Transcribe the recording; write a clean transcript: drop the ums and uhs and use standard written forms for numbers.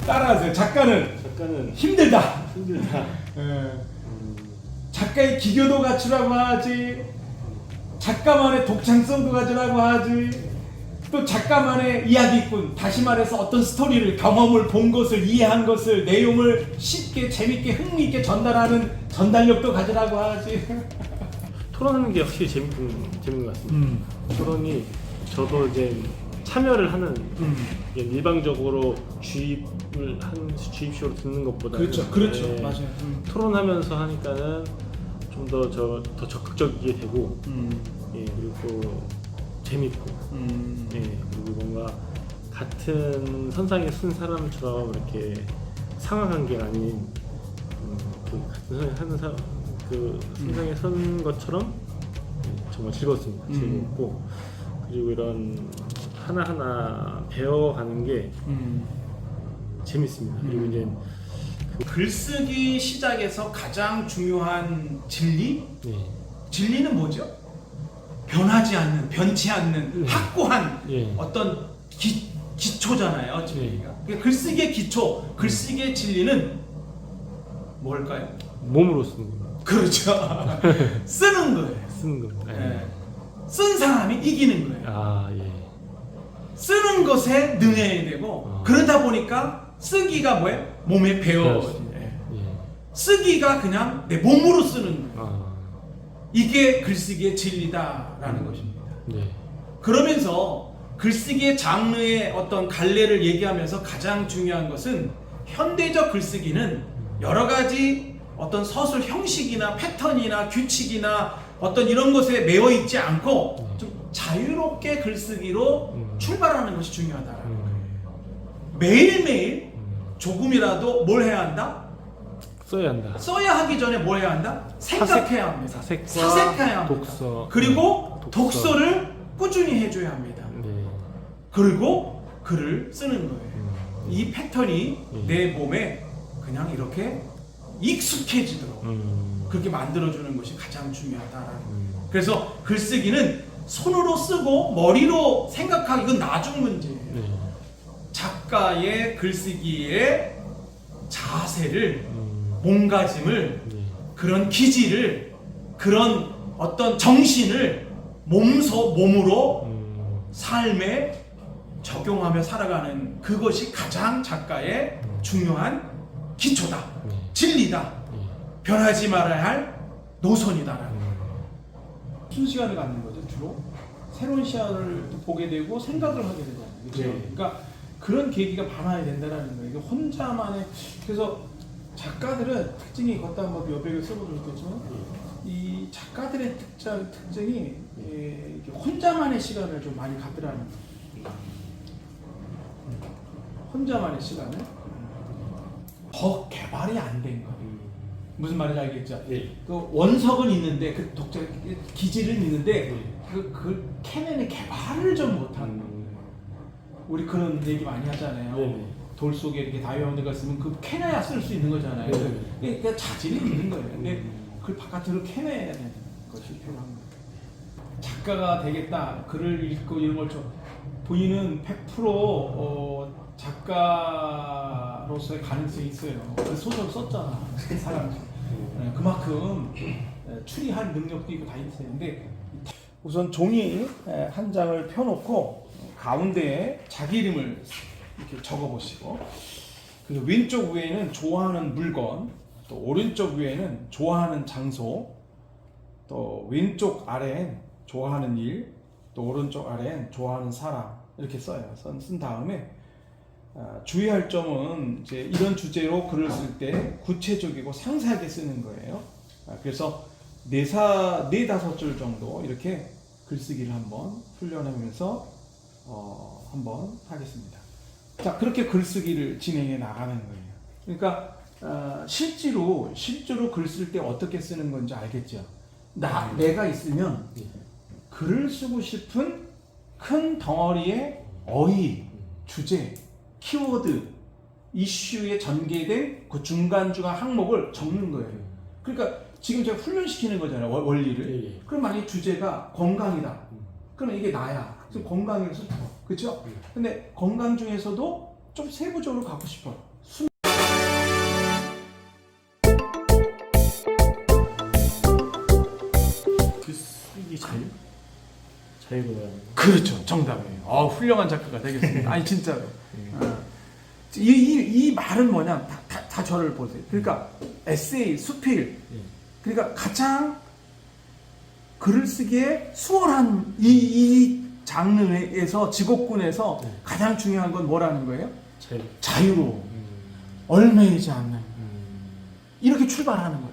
따라하세요. 작가는 힘들다. 힘들다. 작가의 기교도 갖추라고 하지, 작가만의 독창성도 가지라고 하지, 또 작가만의 이야기꾼, 다시 말해서 어떤 스토리를, 경험을 본 것을, 이해한 것을, 내용을 쉽게 재밌게 흥미있게 전달하는 전달력도 가지라고 하지. 토론하는 게 확실히 재밌는 것 같습니다. 토론이 저도 이제 참여를 하는 일방적으로 주입식으로 듣는 것보다 그렇죠, 맞아요. 토론하면서 하니까는 좀 더 적극적이게 되고, 예, 그리고 재밌고, 예, 그리고 뭔가 같은 선상에 쓴 사람처럼 이렇게 상하관계가 아닌 그 같은 선상에 선 것처럼 정말 즐겁습니다. 즐겁고, 그리고 이런 하나하나 배워가는 게 재밌습니다. 그리고 이제 글쓰기 시작에서 가장 중요한 진리? 네. 진리는 뭐죠? 변하지 않는, 변치 않는, 확고한 어떤 기초잖아요. 진리가. 그러니까 글쓰기의 기초, 글쓰기의 진리는 뭘까요? 몸으로 쓰는 거예요. 그렇죠. 쓰는 거예요. 쓰는 거예요. 네. 쓴 사람이 이기는 거예요. 아, 예. 쓰는 것에 능해야 되고, 그러다 보니까 쓰기가 뭐예요? 몸에 배어. 쓰기가 그냥 내 몸으로 쓰는 거예요. 이게 글쓰기의 진리다라는 것입니다. 네. 그러면서 글쓰기의 장르의 어떤 갈래를 얘기하면서 가장 중요한 것은 현대적 글쓰기는 여러 가지 어떤 서술 형식이나 패턴이나 규칙이나 어떤 이런 것에 매여 있지 않고 좀 자유롭게 글쓰기로 출발하는 것이 중요하다라는 거예요. 매일매일 조금이라도 뭘 해야 한다? 써야 한다. 써야 하기 전에 뭘 해야 한다? 생각해야 합니다. 사색해야 합니다. 독서. 그리고 독서를 꾸준히 해줘야 합니다. 네. 그리고 글을 쓰는 거예요. 이 패턴이 내 몸에 그냥 이렇게 익숙해지도록 그렇게 만들어주는 것이 가장 중요하다라는 거예요. 그래서 글쓰기는 손으로 쓰고 머리로 생각하기, 이건 나중 문제예요. 네. 작가의 글쓰기의 자세를, 몸가짐을, 그런 기질을, 그런 어떤 정신을 몸으로 삶에 적용하며 살아가는 그것이 가장 작가의 중요한 기초다, 진리다, 변하지 말아야 할 노선이다라는 무슨 시간을 갖는 거죠? 주로 새로운 시야를 보게 되고 생각을 하게 되잖아요. 그렇죠? 그러니까 그런 계기가 많아야 된다는 거예요. 이게 혼자만의, 그래서 작가들은 특징이 걷다 뭐 여백을 써보도 좋겠지만 이 작가들의 특징이 혼자만의 시간을 좀 많이 갖더라는 거예요. 혼자만의 시간을 더 개발이 안 된 거예요. 무슨 말인지 알겠죠? 그 원석은 있는데, 그 독자 기질은 있는데 그 캐내는 개발을 좀 못한 거예요. 우리 그런 얘기 많이 하잖아요. 돌 속에 이렇게 다이아몬드가 있으면 그 캐내야 쓸 수 있는 거잖아요. 그러니까 자질이 있는 거예요. 근데 그걸 바깥으로 캐내야 되는 것이 필요한 거예요. 작가가 되겠다, 글을 읽고 이런 걸 좀, 본인은 100% 작가로서의 가능성이 있어요. 그 소설 썼잖아, 그 사람이. 그만큼 추리할 능력도 있고 다 있어요. 근데 우선 종이 한 장을 펴놓고 가운데에 자기 이름을 이렇게 적어보시고, 그리고 왼쪽 위에는 좋아하는 물건, 또 오른쪽 위에는 좋아하는 장소, 또 왼쪽 아래엔 좋아하는 일, 또 오른쪽 아래엔 좋아하는 사람, 이렇게 써요. 쓴 다음에 주의할 점은 이제 이런 주제로 글을 쓸 때 구체적이고 상세하게 쓰는 거예요. 그래서 4-5줄 정도 이렇게 글쓰기를 한번 훈련하면서 한번 하겠습니다. 자, 그렇게 글쓰기를 진행해 나가는 거예요. 그러니까 실제로 글 쓸 때 어떻게 쓰는 건지 알겠죠? 내가 있으면 글을 쓰고 싶은 큰 덩어리의 어휘, 주제, 키워드, 이슈에 전개된 그 중간중간 항목을 적는 거예요. 그러니까 지금 제가 훈련시키는 거잖아요, 원리를. 그럼 만약에 주제가 건강이다. 그러면 이게 나야. 그래서 건강에서 그렇죠? 근데 건강 중에서도 좀 세부적으로 가고 싶어. 이게 자유로워요. 그렇죠, 정답이에요. 훌륭한 작가가 되겠습니다. 아니 진짜로. 이 말은 뭐냐? 다 저를 보세요. 그러니까 에세이, 수필. 그러니까 가장 글을 쓰기에 수월한 이 장르에서 직업군에서 가장 중요한 건 뭐라는 거예요? 자유로워. 얽매이지 않는. 이렇게 출발하는 거예요.